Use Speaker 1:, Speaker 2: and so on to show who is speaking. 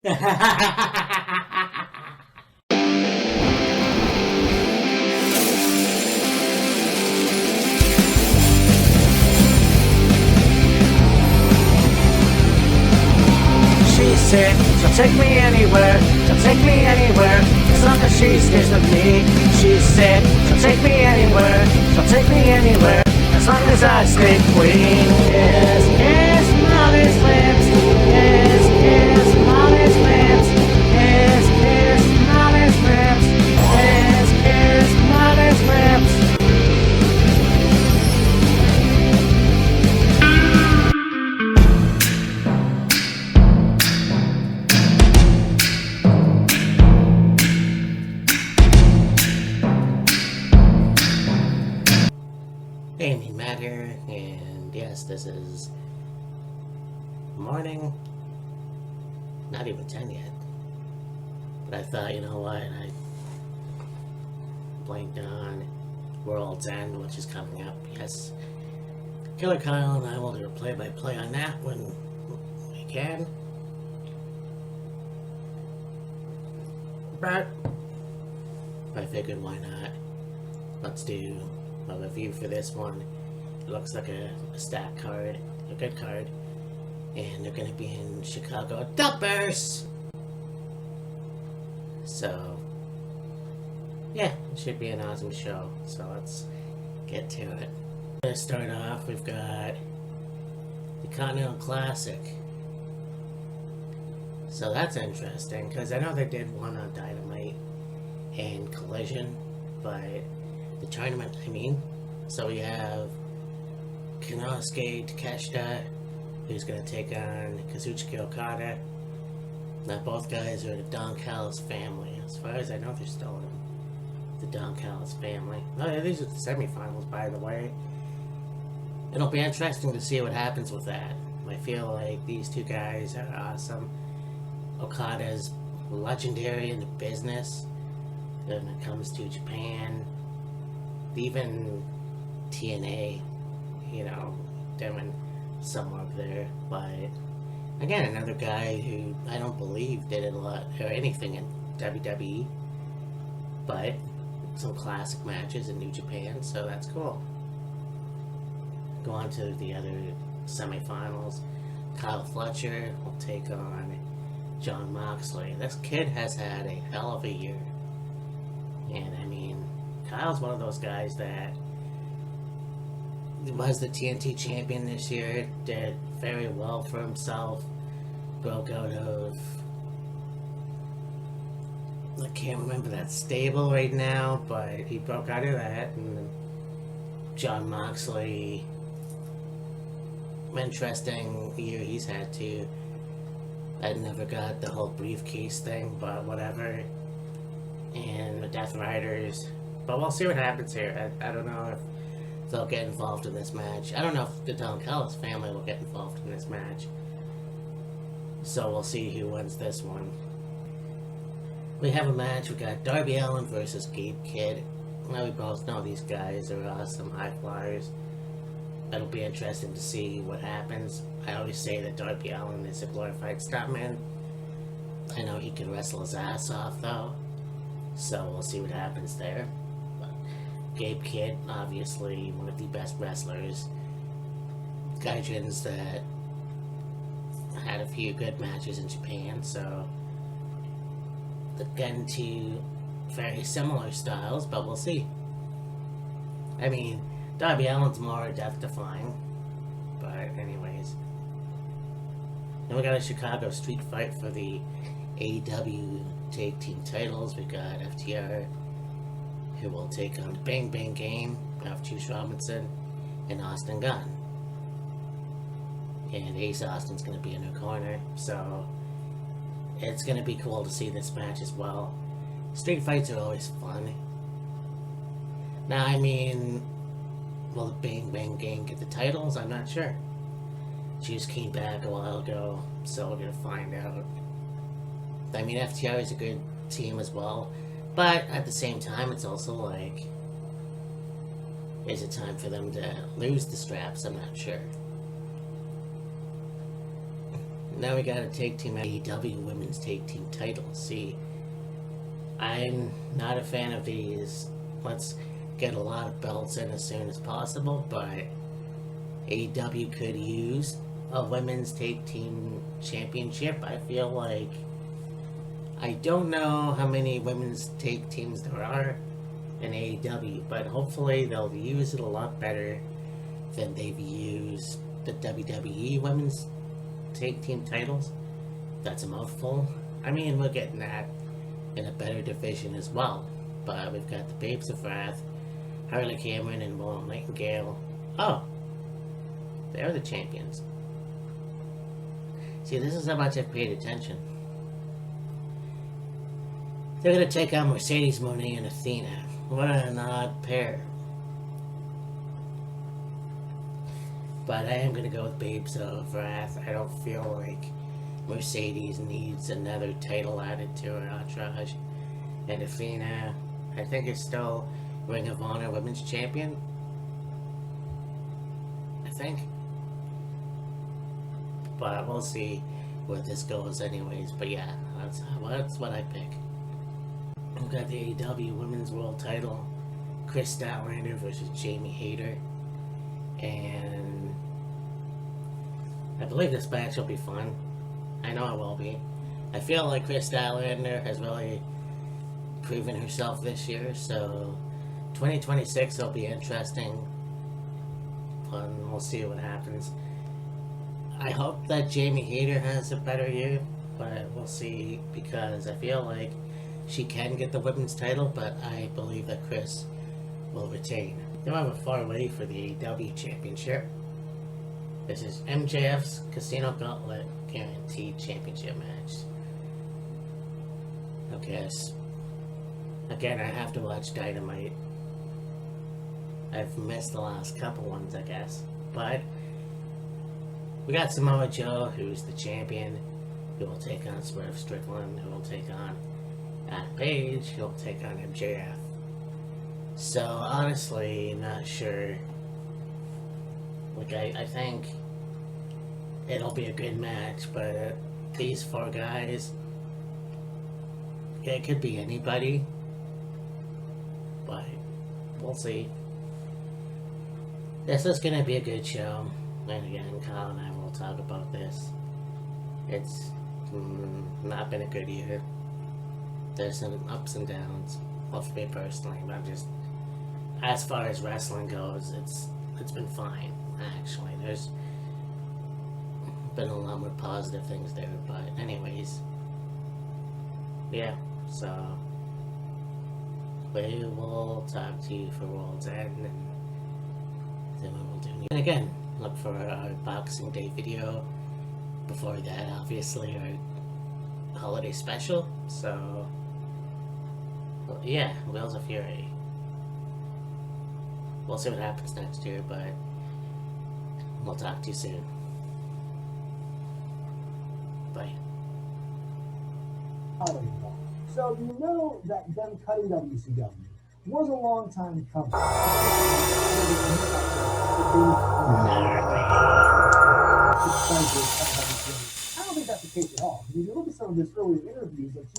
Speaker 1: She said, she'll take me anywhere, she'll take me anywhere, as long as she stays with me. She said, she'll take me anywhere, she'll take me anywhere, as long as I stay queen. Yes, yes, Molly's lips. Yes, yes, Molly's lips. Yes, yes, Molly's lips. Yes, yes, Molly's lips. Amy Matt here, and yes, this is morning, not even 10 yet, but I thought, you know what, I blanked on World's End, which is coming up. Yes, Killer Kyle and I will do a play-by-play on that when we can, but I figured why not. Let's do a review for this one. It looks like a stat card, a good card, and they're going to be in Chicago Dumpers. So yeah, it should be an awesome show. So let's get to it. To start off, we've got the Continental Classic. So that's interesting because I know they did one on Dynamite and Collision, but the tournament, I mean. So we have Konosuke Takeshita, who's going to take on Kazuchika Okada. Now both guys are the Don Callis family. As far as I know, they're still in the Don Callis family. Oh yeah, these are the semifinals, by the way. It'll be interesting to see what happens with that. I feel like these two guys are awesome. Okada's legendary in the business when it comes to Japan. Even TNA, you know, doing somewhere up there. But again, another guy who I don't believe did a lot or anything in WWE, but some classic matches in New Japan, so that's cool. Go on to the other semifinals. Kyle Fletcher will take on Jon Moxley. This kid has had a hell of a year, and I mean, Kyle's one of those guys that was the TNT champion this year, did very well for himself, broke out of, I can't remember that stable right now, but he broke out of that, and Jon Moxley, interesting year he's had too. I never got the whole briefcase thing, but whatever, and the Death Riders. But we'll see what happens here. I don't know if they'll get involved in this match. I don't know if the Don Callis family will get involved in this match. So we'll see who wins this one. We have a match. We got Darby Allin versus Gabe Kidd. Well, we both know these guys are awesome high flyers. It'll be interesting to see what happens. I always say that Darby Allin is a glorified stuntman. I know he can wrestle his ass off though. So we'll see what happens there. Gabe Kidd, obviously one of the best wrestlers. Gaijins that had a few good matches in Japan, so they're getting to very similar styles, but we'll see. I mean, Darby Allin's more death-defying, but anyways. Then we got a Chicago street fight for the AEW Tag Team titles. We got FTR, who will take on the Bang Bang Game of Juice Robinson and Austin Gunn. And Ace Austin's going to be in her corner, so it's going to be cool to see this match as well. Street fights are always fun. Now, I mean, will the Bang Bang Gang get the titles? I'm not sure. Juice came back a while ago, so we're going to find out. I mean, FTR is a good team as well. But at the same time, it's also like, is it time for them to lose the straps? I'm not sure. Now we got a tag team AEW women's tag team titles. See, I'm not a fan of these. Let's get a lot of belts in as soon as possible, but AEW could use a women's tag team championship. I feel like I don't know how many women's tag teams there are in AEW, but hopefully they'll use it a lot better than they've used the WWE women's tag team titles. That's a mouthful. I mean, we're getting that in a better division as well. But we've got the Babes of Wrath, Harley Cameron, and Willow Nightingale. Oh, they're the champions. See, this is how much I've paid attention. They're going to take on Mercedes Moné and Athena. What an odd pair. But I am going to go with Babes of Wrath. I don't feel like Mercedes needs another title added to her entourage. And Athena, I think, is still Ring of Honor Women's Champion. I think. But we'll see where this goes anyways. But yeah, that's what I pick. We've got the AEW Women's World Title. Chris Statlander versus Jamie Hayter. And I believe this match will be fun. I know it will be. I feel like Chris Statlander has really proven herself this year, so 2026 will be interesting. And we'll see what happens. I hope that Jamie Hayter has a better year, but we'll see, because I feel like she can get the women's title, but I believe that Chris will retain. Now we're far away for the AEW Championship. This is MJF's Casino Gauntlet Guaranteed Championship match. Okay, again, I have to watch Dynamite. I've missed the last couple ones, I guess. But we got Samoa Joe, who's the champion, who will take on Swerve Strickland, who will take on Adam Page, who will take on MJF. So, honestly, not sure. Like, I think it'll be a good match, but these four guys, it could be anybody, but we'll see. This is gonna be a good show, and again, Kyle and I will talk about this. It's not been a good year. There's some ups and downs, well, for me personally, but I'm just, as far as wrestling goes, it's been fine, actually. There's been a lot more positive things there, but anyways, yeah, so we will talk to you for World's End, and then we will do. And again, look for our Boxing Day video. Before that, obviously, our holiday special. So, well, yeah, Wheels of Fury. We'll see what happens next year, but we'll talk to you soon. Bye.
Speaker 2: So you know that them cutting WCW was a long time coming. I don't think that's the case at all. I mean, you look at some of this earlier interviews that